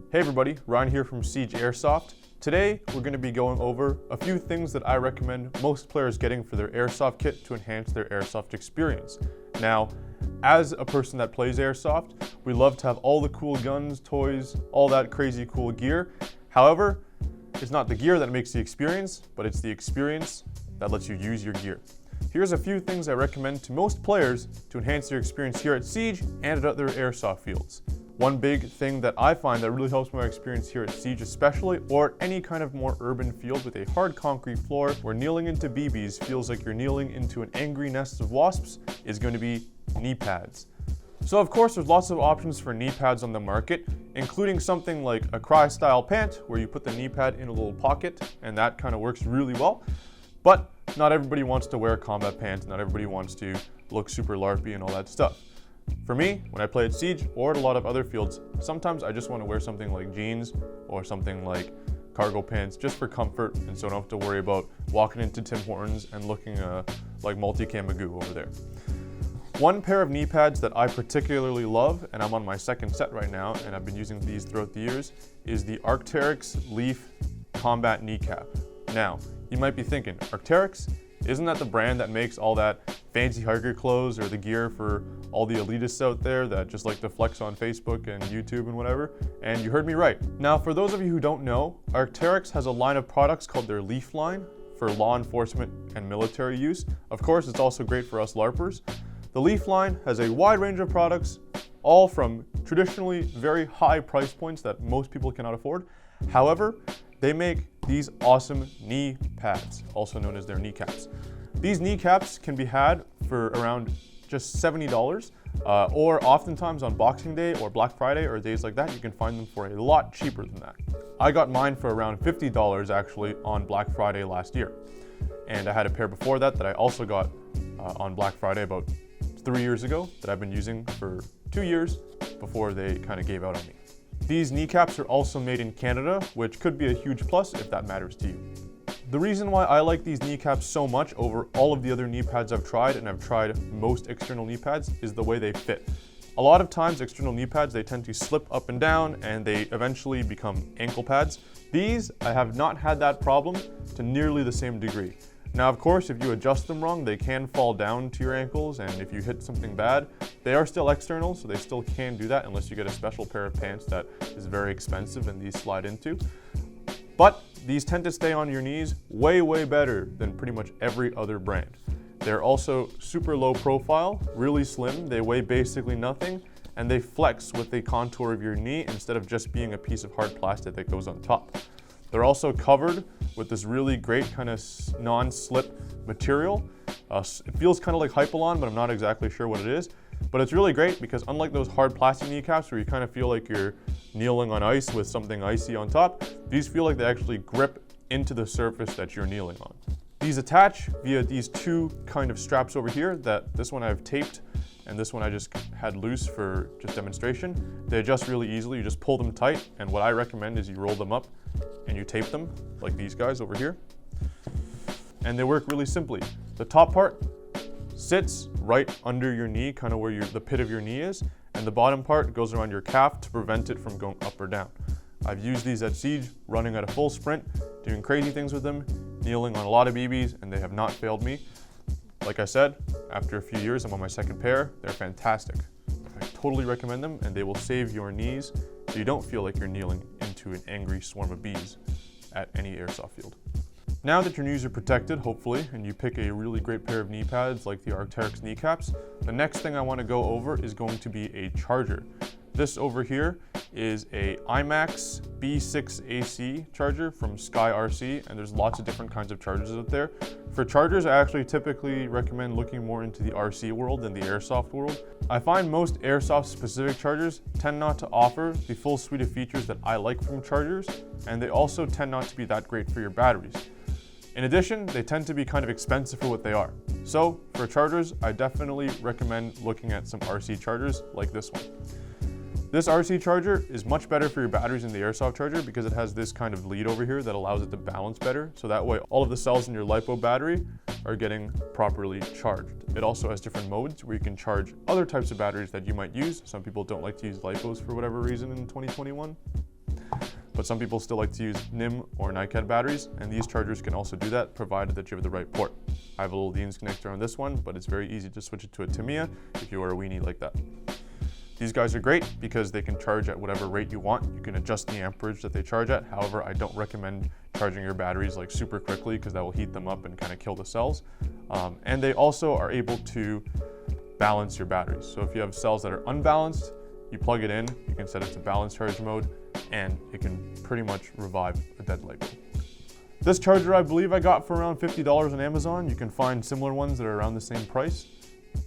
Hey everybody, Ryan here from Siege Airsoft. Today we're going to be going over a few things that I recommend most players getting for their airsoft kit to enhance their airsoft experience. Now, as a person that plays airsoft, we love to have all the cool guns, toys, all that crazy cool gear. However, it's not the gear that makes the experience, but it's the experience that lets you use your gear. Here's a few things I recommend to most players to enhance their experience here at Siege and at other airsoft fields. One big thing that I find that really helps my experience here at Siege especially, or any kind of more urban field with a hard concrete floor where kneeling into BBs feels like you're kneeling into an angry nest of wasps, is going to be knee pads. So of course there's lots of options for knee pads on the market, including something like a Cry style pant where you put the knee pad in a little pocket and that kind of works really well. But not everybody wants to wear combat pants, not everybody wants to look super LARPy and all that stuff. For me, when I play at Siege or at a lot of other fields, sometimes I just want to wear something like jeans or something like cargo pants just for comfort, and so I don't have to worry about walking into Tim Hortons and looking like multicam Magoo over there. One pair of knee pads that I particularly love, and I'm on my second set right now, and I've been using these throughout the years, is the Arc'teryx Leaf Combat Kneecap. Now, you might be thinking, Arc'teryx? Isn't that the brand that makes all that fancy hiker clothes or the gear for all the elitists out there that just like to flex on Facebook and YouTube and whatever? And you heard me right. Now, for those of you who don't know, Arc'teryx has a line of products called their Leaf line for law enforcement and military use. Of course, it's also great for us LARPers. The Leaf line has a wide range of products, all from traditionally very high price points that most people cannot afford. However, they make these awesome knee pads, also known as their kneecaps. These kneecaps can be had for around just $70, or oftentimes on Boxing Day or Black Friday or days like that, you can find them for a lot cheaper than that. I got mine for around $50 actually on Black Friday last year. And I had a pair before that I also got on Black Friday about 3 years ago that I've been using for 2 years before they kind of gave out on me. These kneecaps are also made in Canada, which could be a huge plus if that matters to you. The reason why I like these kneecaps so much over all of the other knee pads I've tried, and I've tried most external knee pads, is the way they fit. A lot of times external knee pads, they tend to slip up and down and they eventually become ankle pads. These, I have not had that problem to nearly the same degree. Now, of course, if you adjust them wrong, they can fall down to your ankles, and if you hit something bad, they are still external, so they still can do that unless you get a special pair of pants that is very expensive and these slide into. But these tend to stay on your knees way, way better than pretty much every other brand. They're also super low profile, really slim, they weigh basically nothing, and they flex with the contour of your knee instead of just being a piece of hard plastic that goes on top. They're also covered with this really great kind of non-slip material. It feels kind of like Hypalon, but I'm not exactly sure what it is. But it's really great because unlike those hard plastic kneecaps where you kind of feel like you're kneeling on ice with something icy on top, these feel like they actually grip into the surface that you're kneeling on. These attach via these two kind of straps over here that this one I've taped and this one I just had loose for just demonstration. They adjust really easily, you just pull them tight, and what I recommend is you roll them up and you tape them like these guys over here. And they work really simply. The top part sits right under your knee, kind of where the pit of your knee is, and the bottom part goes around your calf to prevent it from going up or down. I've used these at Siege, running at a full sprint, doing crazy things with them, kneeling on a lot of BBs, and they have not failed me. Like I said, after a few years, I'm on my second pair. They're fantastic. I totally recommend them, and they will save your knees so you don't feel like you're kneeling into an angry swarm of bees at any airsoft field. Now that your knees are protected, hopefully, and you pick a really great pair of knee pads like the Arc'teryx kneecaps, the next thing I want to go over is going to be a charger. This over here is a IMAX B6AC charger from Sky RC, and there's lots of different kinds of chargers out there. For chargers, I actually typically recommend looking more into the RC world than the airsoft world. I find most airsoft specific chargers tend not to offer the full suite of features that I like from chargers, and they also tend not to be that great for your batteries. In addition, they tend to be kind of expensive for what they are. So for chargers, I definitely recommend looking at some RC chargers like this one. This RC charger is much better for your batteries than the airsoft charger because it has this kind of lead over here that allows it to balance better. So that way all of the cells in your Lipo battery are getting properly charged. It also has different modes where you can charge other types of batteries that you might use. Some people don't like to use Lipos for whatever reason in 2021. but some people still like to use NIM or NiCad batteries, and these chargers can also do that, provided that you have the right port. I have a little Dean's connector on this one, but it's very easy to switch it to a Tamiya if you are a weenie like that. These guys are great because they can charge at whatever rate you want. You can adjust the amperage that they charge at. However, I don't recommend charging your batteries like super quickly because that will heat them up and kind of kill the cells. And they also are able to balance your batteries. So if you have cells that are unbalanced, you plug it in, you can set it to balance charge mode, and it can pretty much revive a dead light bulb. This charger I believe I got for around $50 on Amazon. You can find similar ones that are around the same price.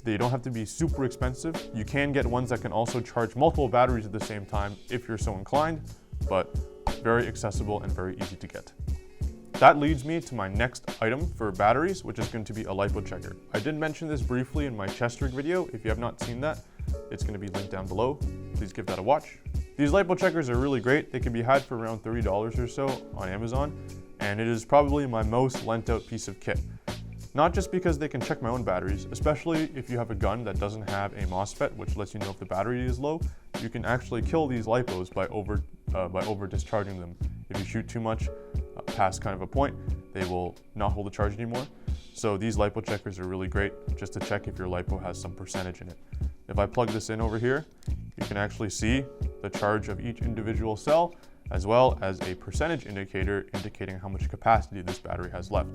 They don't have to be super expensive. You can get ones that can also charge multiple batteries at the same time if you're so inclined, but very accessible and very easy to get. That leads me to my next item for batteries, which is going to be a Lipo Checker. I did mention this briefly in my chest rig video. If you have not seen that, it's going to be linked down below. Please give that a watch. These Lipo Checkers are really great. They can be had for around $30 or so on Amazon, and it is probably my most lent out piece of kit. Not just because they can check my own batteries, especially if you have a gun that doesn't have a MOSFET, which lets you know if the battery is low. You can actually kill these lipos by over discharging them. If you shoot too much past kind of a point, they will not hold the charge anymore. So these Lipo Checkers are really great just to check if your lipo has some percentage in it. If I plug this in over here, you can actually see the charge of each individual cell, as well as a percentage indicator indicating how much capacity this battery has left.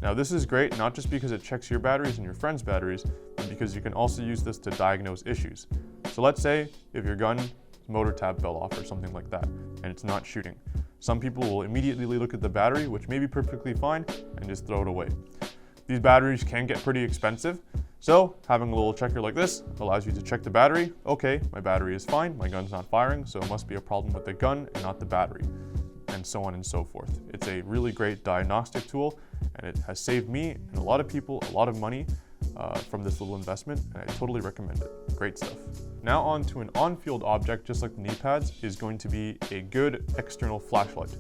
Now this is great not just because it checks your batteries and your friends' batteries, but because you can also use this to diagnose issues. So let's say if your gun's motor tab fell off or something like that, and it's not shooting. Some people will immediately look at the battery, which may be perfectly fine, and just throw it away. These batteries can get pretty expensive, so having a little checker like this allows you to check the battery. Okay, my battery is fine, my gun's not firing, so it must be a problem with the gun and not the battery, and so on and so forth. It's a really great diagnostic tool, and it has saved me and a lot of people a lot of money from this little investment, and I totally recommend it. Great stuff. Now on to an on-field object, just like the knee pads, is going to be a good external flashlight.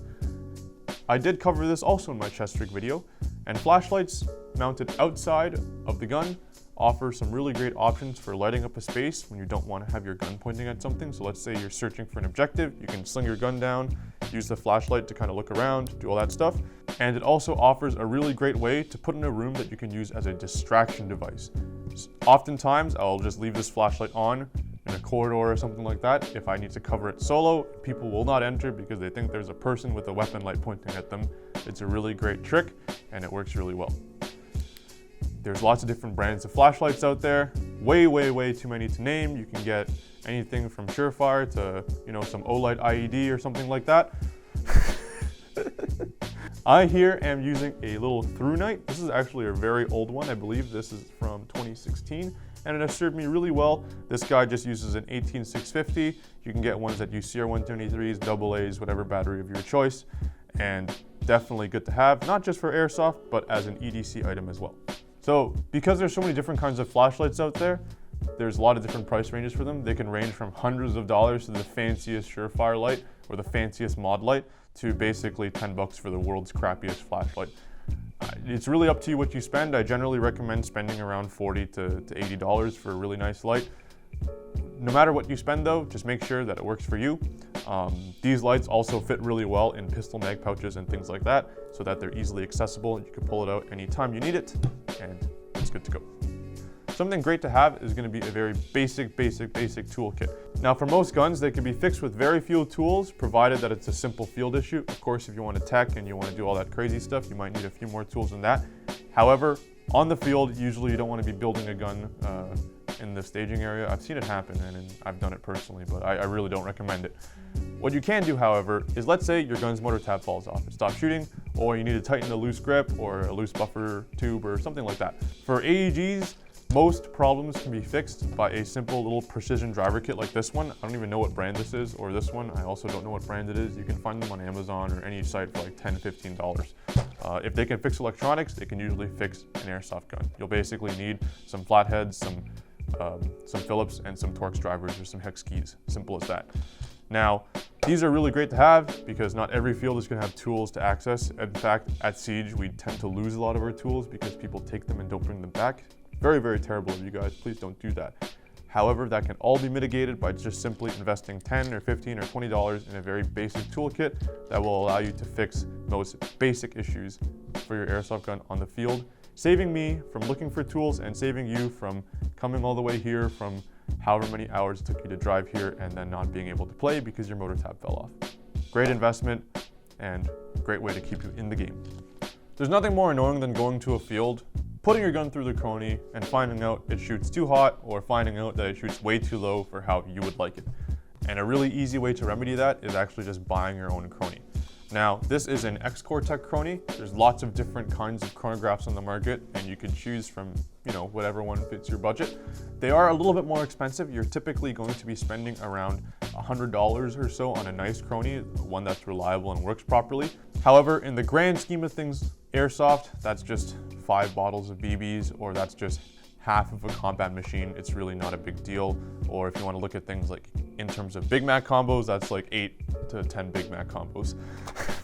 I did cover this also in my chest rig video, and flashlights mounted outside of the gun offer some really great options for lighting up a space when you don't want to have your gun pointing at something. So let's say you're searching for an objective, you can sling your gun down, use the flashlight to kind of look around, do all that stuff. And it also offers a really great way to put in a room that you can use as a distraction device. Oftentimes, I'll just leave this flashlight on in a corridor or something like that. If I need to cover it solo, people will not enter because they think there's a person with a weapon light pointing at them. It's a really great trick, and it works really well. There's lots of different brands of flashlights out there. Way too many to name. You can get anything from Surefire to, some Olight IED or something like that. I here am using a little ThruNite. This is actually a very old one. I believe this is from 2016, and it has served me really well. This guy just uses an 18650. You can get ones that use CR123s, AA's, whatever battery of your choice, and definitely good to have, not just for airsoft, but as an EDC item as well. So because there's so many different kinds of flashlights out there, there's a lot of different price ranges for them. They can range from hundreds of dollars to the fanciest Surefire light or the fanciest mod light to basically $10 for the world's crappiest flashlight. It's really up to you what you spend. I generally recommend spending around $40 to $80 for a really nice light. No matter what you spend though, just make sure that it works for you. These lights also fit really well in pistol mag pouches and things like that, so that they're easily accessible. You can pull it out anytime you need it, and it's good to go. Something great to have is going to be a very basic toolkit. Now for most guns, they can be fixed with very few tools, provided that it's a simple field issue. Of course, if you want to tech and you want to do all that crazy stuff, you might need a few more tools than that. However, on the field, usually you don't want to be building a gun in the staging area. I've seen it happen, and I've done it personally, but I really don't recommend it. What you can do, however, is let's say your gun's motor tab falls off, it stops shooting, or you need to tighten a loose grip or a loose buffer tube or something like that. For AEGs, most problems can be fixed by a simple little precision driver kit like this one. I don't even know what brand this is, or this one. I also don't know what brand it is. You can find them on Amazon or any site for like $10, $15. If they can fix electronics, they can usually fix an airsoft gun. You'll basically need some flatheads, some Phillips, and some Torx drivers or some hex keys. Simple as that. Now, these are really great to have because not every field is going to have tools to access. In fact, at Siege, we tend to lose a lot of our tools because people take them and don't bring them back. Very terrible of you guys. Please don't do that. However, that can all be mitigated by just simply investing $10 or $15 or $20 in a very basic toolkit that will allow you to fix most basic issues for your airsoft gun on the field, saving me from looking for tools and saving you from coming all the way here from however many hours it took you to drive here and then not being able to play because your motor tab fell off. Great investment and great way to keep you in the game. There's nothing more annoying than going to a field, putting your gun through the chrony and finding out it shoots too hot or finding out that it shoots way too low for how you would like it. And a really easy way to remedy that is actually just buying your own chrony. Now, this is an X-Core Tech chrony. There's lots of different kinds of chronographs on the market, and you can choose from, whatever one fits your budget. They are a little bit more expensive. You're typically going to be spending around $100 or so on a nice chrony, one that's reliable and works properly. However, in the grand scheme of things, airsoft, that's just 5 bottles of BBs, or that's just half of a combat machine. It's really not a big deal. Or if you want to look at things like in terms of Big Mac combos, that's like 8 to 10 Big Mac combos,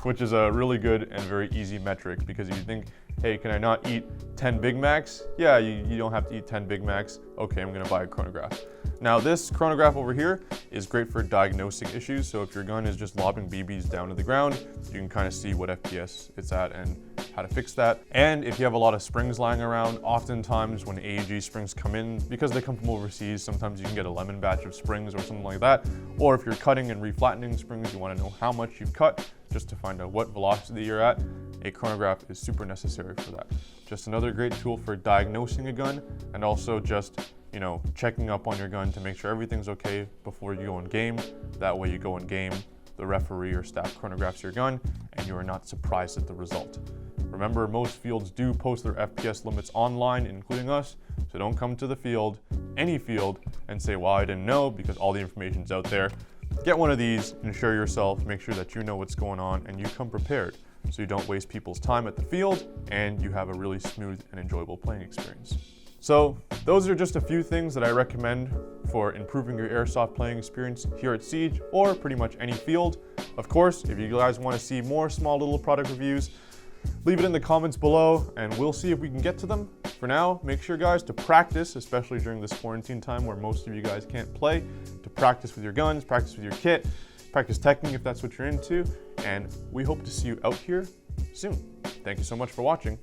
which is a really good and very easy metric, because if you think, hey, can I not eat 10 Big Macs? Yeah, you don't have to eat 10 Big Macs. Okay, I'm gonna buy a chronograph. Now this chronograph over here is great for diagnosing issues. So if your gun is just lobbing BBs down to the ground, you can kind of see what FPS it's at and how to fix that. And if you have a lot of springs lying around, oftentimes when AEG springs come in, because they come from overseas, sometimes you can get a lemon batch of springs or something like that. Or if you're cutting and reflattening springs, you want to know how much you've cut just to find out what velocity you're at. A chronograph is super necessary for that. Just another great tool for diagnosing a gun, and also just checking up on your gun to make sure everything's okay before you go in game. That way you go in game, the referee or staff chronographs your gun, and you are not surprised at the result. Remember, most fields do post their FPS limits online, including us, so don't come to the field, any field, and say, well, I didn't know, because all the information's out there. Get one of these, ensure yourself, make sure that you know what's going on, and you come prepared, so you don't waste people's time at the field, and you have a really smooth and enjoyable playing experience. So those are just a few things that I recommend for improving your airsoft playing experience here at Siege, or pretty much any field. Of course, if you guys want to see more small little product reviews, leave it in the comments below and we'll see if we can get to them. For now, make sure guys to practice, especially during this quarantine time where most of you guys can't play, to practice with your guns, practice with your kit, practice teching if that's what you're into, and we hope to see you out here soon. Thank you so much for watching.